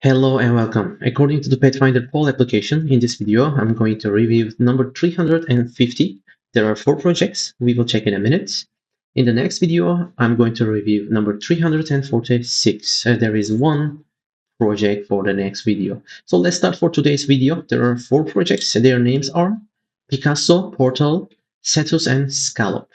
Hello and welcome. According to the Pathfinder poll application, in this video, I'm going to review number 350. There are 4 projects. We will check in a minute. In the next video, I'm going to review number 346. There is one project for the next video. So let's start for today's video. There are 4 projects. Their names are Picasso, Portal, Cetus, and Scallop.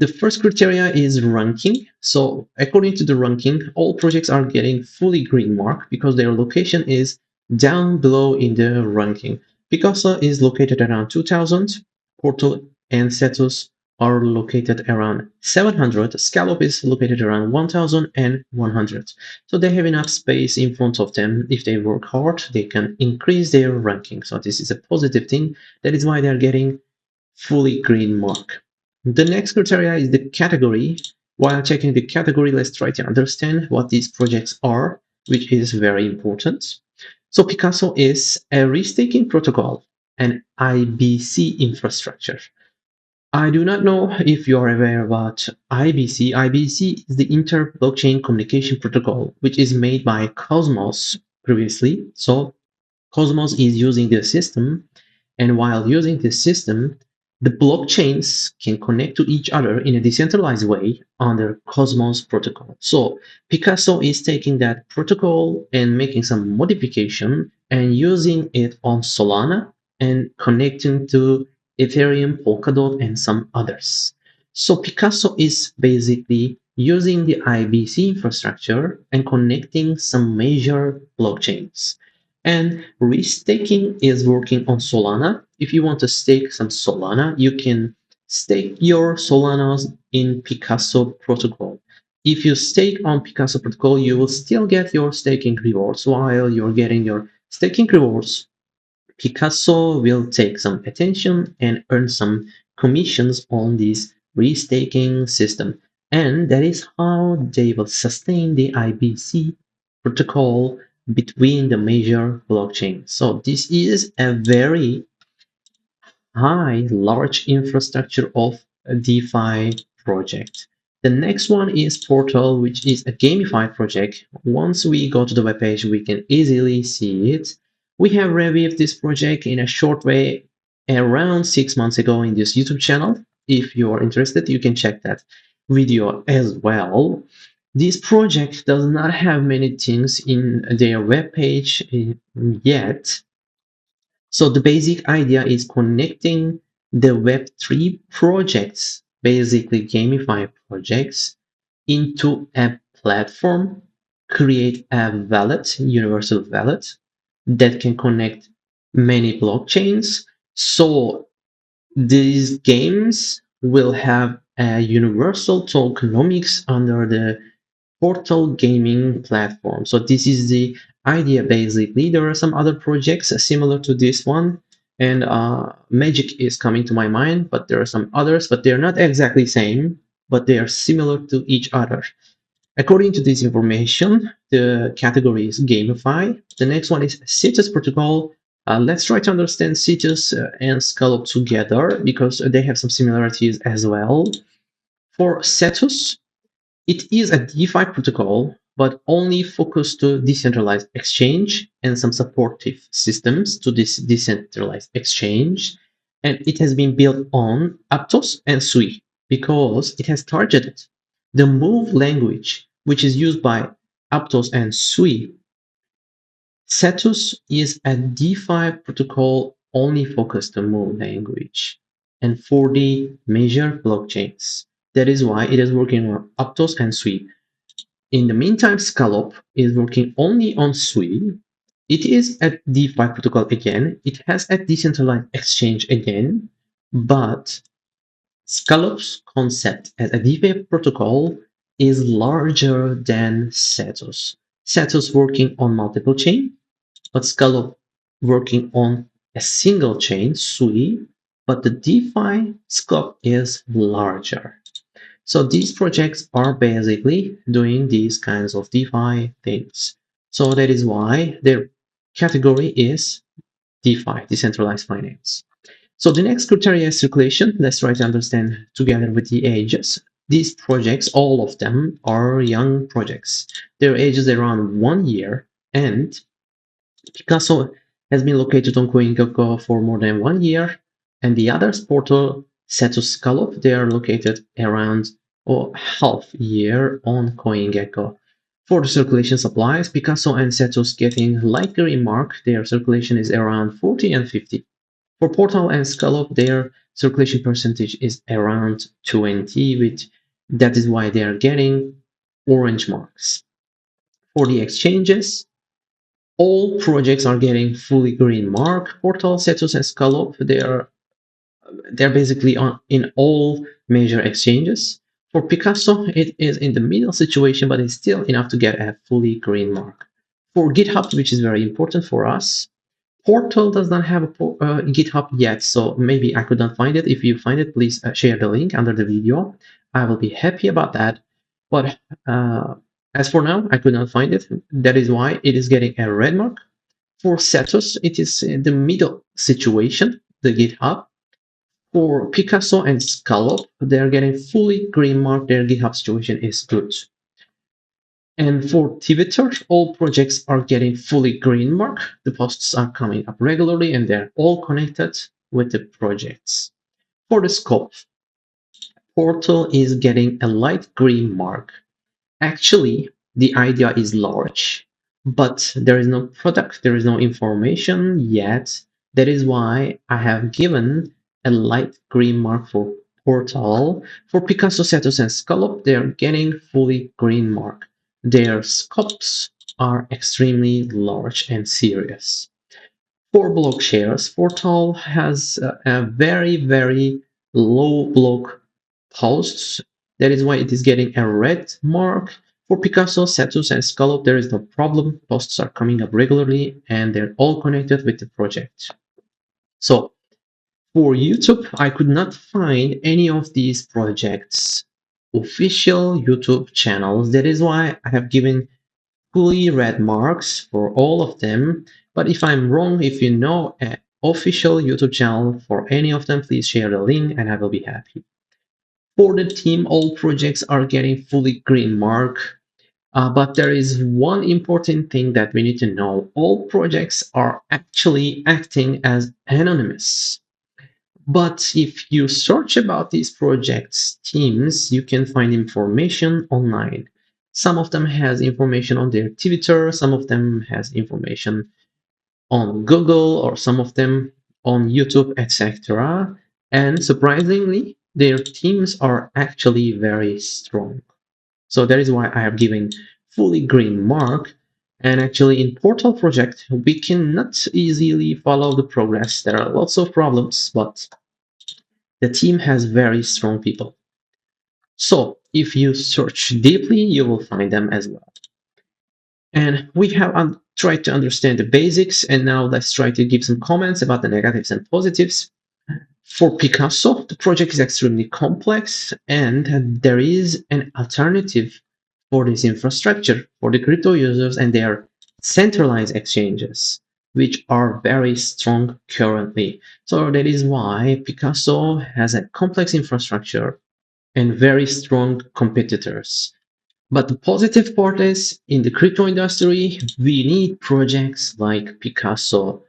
The first criteria is ranking. So according to the ranking, all projects are getting fully green mark because their location is down below in the ranking. Picasso is located around 2000, Porto and Cetus are located around 700, Scallop is located around 1100. So they have enough space in front of them. If they work hard, they can increase their ranking. So this is a positive thing. That is why they're getting fully green mark. The next criteria is the category. While checking the category, let's try to understand what these projects are, which is very important. So Picasso is a restaking protocol, an IBC infrastructure. I do not know if you are aware about IBC. IBC is the Inter-Blockchain Communication Protocol, which is made by Cosmos previously. So Cosmos is using the system, and while using this system, the blockchains can connect to each other in a decentralized way under Cosmos protocol. So Picasso is taking that protocol and making some modification and using it on Solana and connecting to Ethereum, Polkadot, and some others. So Picasso is basically using the IBC infrastructure and connecting some major blockchains. And restaking is working on Solana. If you want to stake some Solana, you can stake your Solanas in Picasso protocol. If you stake on Picasso protocol, you will still get your staking rewards. While you're getting your staking rewards, Picasso will take some attention and earn some commissions on this restaking system. And that is how they will sustain the IBC protocol between the major blockchains. So this is a very large infrastructure of a DeFi project. The next one is Portal, which is a gamified project. Once we go to the webpage, we can easily see it. We have reviewed this project in a short way around 6 months ago in this YouTube channel. If you are interested, you can check that video as well. This project does not have many things in their webpage yet. So the basic idea is connecting the Web3 projects, basically gamified projects, into a platform, create a wallet, universal wallet, that can connect many blockchains. So these games will have a universal tokenomics under the Portal gaming platform. So this is the idea basically. There are some other projects similar to this one, and Magic is coming to my mind, but there are some others, but they're not exactly same, but they are similar to each other. According to this information, the category is gamify. The next one is Cetus protocol. Let's try to understand Cetus and Scallop together because they have some similarities as well. For Cetus, it is a DeFi protocol, but only focused to decentralized exchange and some supportive systems to this decentralized exchange. And it has been built on Aptos and Sui because it has targeted the Move language, which is used by Aptos and Sui. Cetus is a DeFi protocol only focused on Move language and for the major blockchains. That is why it is working on Aptos and Sui. In the meantime, Scallop is working only on Sui. It is a DeFi protocol again. It has a decentralized exchange again, but Scallop's concept as a DeFi protocol is larger than Cetus. Cetus working on multiple chain, but Scallop working on a single chain, Sui, but the DeFi scope is larger. So these projects are basically doing these kinds of DeFi things. So that is why their category is DeFi, decentralized finance. So the next criteria is circulation. Let's try to understand together with the ages. These projects, all of them are young projects. Their age is around 1 year. And Picasso has been located on CoinGecko for more than 1 year, and the other portal, Cetus Scallop, they are located around half year on CoinGecko. For the circulation supplies, Picasso and Cetus getting light green mark, their circulation is around 40 and 50. For Portal and Scallop, their circulation percentage is around 20, which that is why they are getting orange marks. For the exchanges, all projects are getting fully green mark. Portal, Cetus, and Scallop, they're basically in all major exchanges. For Picasso, it is in the middle situation, but it's still enough to get a fully green mark. For GitHub, which is very important for us, Portal does not have a GitHub yet, so maybe I could not find it. If you find it, please share the link under the video. I will be happy about that. But as for now, I could not find it. That is why it is getting a red mark. For Cetus, it is in the middle situation, the GitHub. For Picasso and Scallop, they are getting fully green mark. Their GitHub situation is good. And for Twitter, all projects are getting fully green mark. The posts are coming up regularly and they're all connected with the projects. For the scope, Portal is getting a light green mark. Actually, the idea is large, but there is no product, there is no information yet. That is why I have given a light green mark for Portal. For Picasso, Cetus, and Scallop, they are getting fully green mark. Their scopes are extremely large and serious. For block shares, Portal has a very, very low block posts. That is why it is getting a red mark. For Picasso, Cetus, and Scallop, there is no problem. Posts are coming up regularly and they're all connected with the project. So for YouTube, I could not find any of these projects official YouTube channels. That is why I have given fully red marks for all of them. But if I'm wrong, if you know an official YouTube channel for any of them, please share the link and I will be happy. For the team, all projects are getting fully green mark. But there is one important thing that we need to know. All projects are actually acting as anonymous. But if you search about these projects teams, you can find information online. Some of them has information on their Twitter, some of them has information on Google, or some of them on YouTube, etc. And surprisingly, their teams are actually very strong. So that is why I have given fully green mark. And actually in Portal project, we cannot easily follow the progress. There are lots of problems, but the team has very strong people. So if you search deeply, you will find them as well. And we have tried to understand the basics, and now let's try to give some comments about the negatives and positives. For Picasso, the project is extremely complex, and there is an alternative for this infrastructure for the crypto users and their centralized exchanges, which are very strong currently. So that is why Picasso has a complex infrastructure and very strong competitors. But the positive part is in the crypto industry, we need projects like Picasso.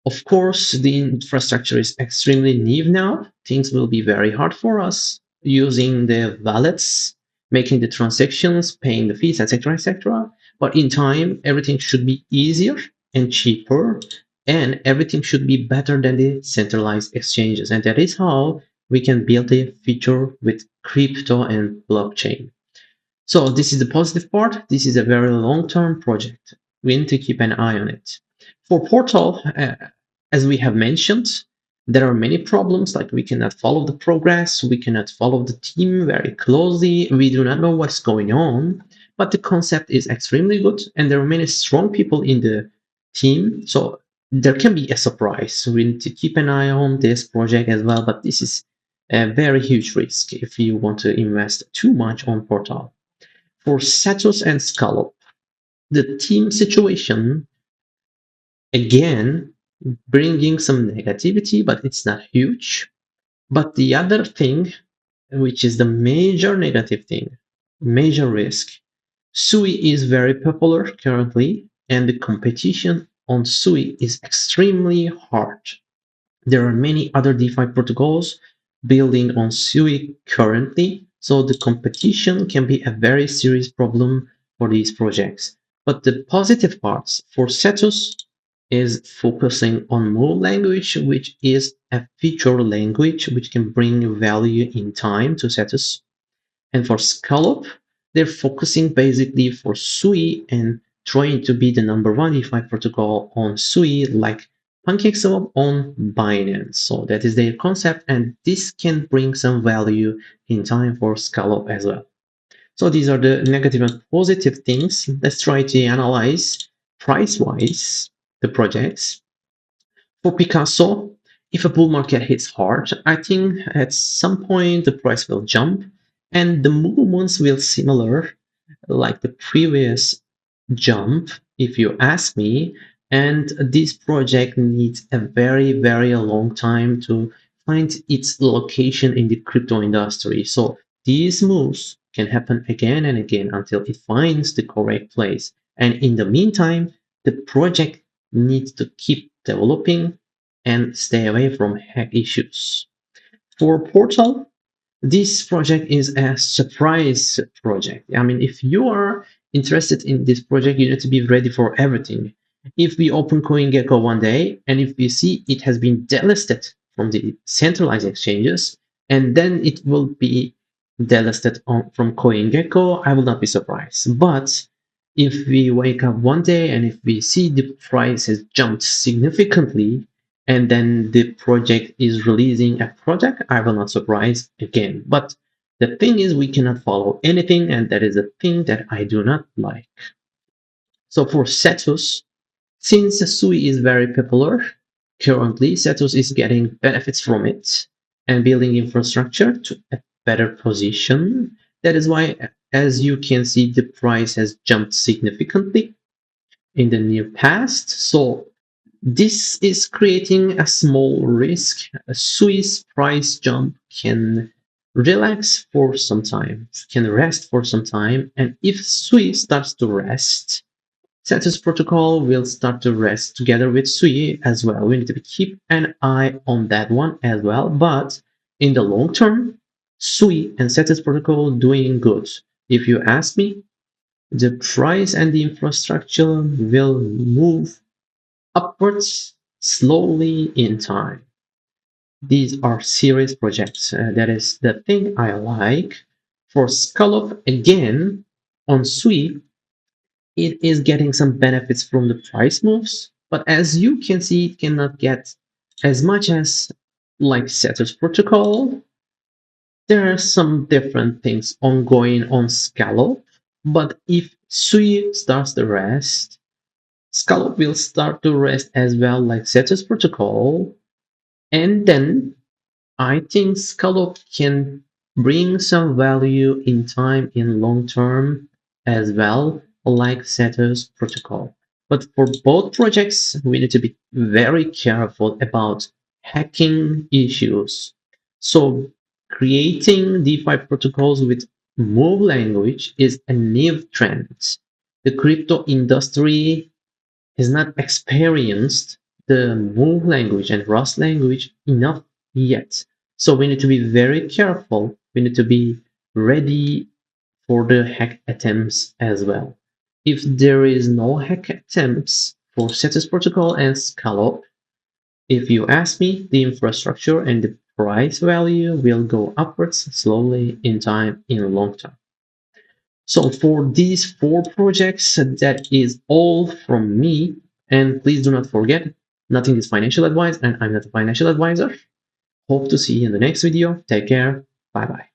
Of course, the infrastructure is extremely new now. Things will be very hard for us using the wallets, making the transactions, paying the fees, etc., etc. But in time, everything should be easier and cheaper, and everything should be better than the centralized exchanges. And that is how we can build a future with crypto and blockchain. So this is the positive part. This is a very long-term project. We need to keep an eye on it. For Portal, as we have mentioned, there are many problems, like we cannot follow the progress, we cannot follow the team very closely, we do not know what's going on, but the concept is extremely good, and there are many strong people in the team, so there can be a surprise. We need to keep an eye on this project as well, but this is a very huge risk if you want to invest too much on Portal. For Cetus and Scallop, the team situation, again, bringing some negativity, but it's not huge. But the other thing, which is the major negative thing, major risk, Sui is very popular currently, and the competition on Sui is extremely hard. There are many other DeFi protocols building on Sui currently, so the competition can be a very serious problem for these projects. But the positive parts for Cetus is focusing on Move language, which is a feature language which can bring value in time to Cetus. And for Scallop, they're focusing basically for Sui and trying to be the number one DeFi protocol on Sui, like PancakeSwap on Binance. So that is their concept, and this can bring some value in time for Scallop as well. So these are the negative and positive things. Let's try to analyze price-wise the projects. For Picasso, if a bull market hits hard, I think at some point the price will jump and the movements will similar like the previous jump, if you ask me. And this project needs a very, very long time to find its location in the crypto industry. So these moves can happen again and again until it finds the correct place. And in the meantime, the project needs to keep developing and stay away from hack issues. For Portal, this project is a surprise project. I mean, if you are interested in this project, you need to be ready for everything. If we open CoinGecko one day and if we see it has been delisted from the centralized exchanges, and then it will be delisted from CoinGecko, I will not be surprised. But if we wake up one day and if we see the price has jumped significantly, and then the project is releasing a project, I will not surprise again. But the thing is, we cannot follow anything, and that is a thing that I do not like. So for Cetus, since Sui is very popular, currently Cetus is getting benefits from it and building infrastructure to a better position. That is why, as you can see, the price has jumped significantly in the near past. So this is creating a small risk. A Swiss price jump can relax for some time, can rest for some time, and if Sui starts to rest, Cetus protocol will start to rest together with Sui as well. We need to keep an eye on that one as well. But in the long term, Sui and Cetus protocol doing good. If you ask me, the price and the infrastructure will move upwards slowly in time. These are serious projects. That is the thing I like. For Scallop, again, on Sui, it is getting some benefits from the price moves, but as you can see, it cannot get as much as like Cetus protocol. There are some different things ongoing on Scallop, but if Sui starts the rest, Scallop will start to rest as well, like Cetus protocol, and then I think Scallop can bring some value in time in long term as well, like Cetus protocol. But for both projects, we need to be very careful about hacking issues. So creating DeFi protocols with Move language is a new trend. The crypto industry has not experienced the Move language and Rust language enough yet. So we need to be very careful. We need to be ready for the hack attempts as well. If there is no hack attempts for Cetus protocol and Scallop, if you ask me, the infrastructure and the price value will go upwards slowly in time in long term. So for these four projects, that is all from me. And please do not forget, nothing is financial advice, and I'm not a financial advisor. Hope to see you in the next video. Take care. Bye bye.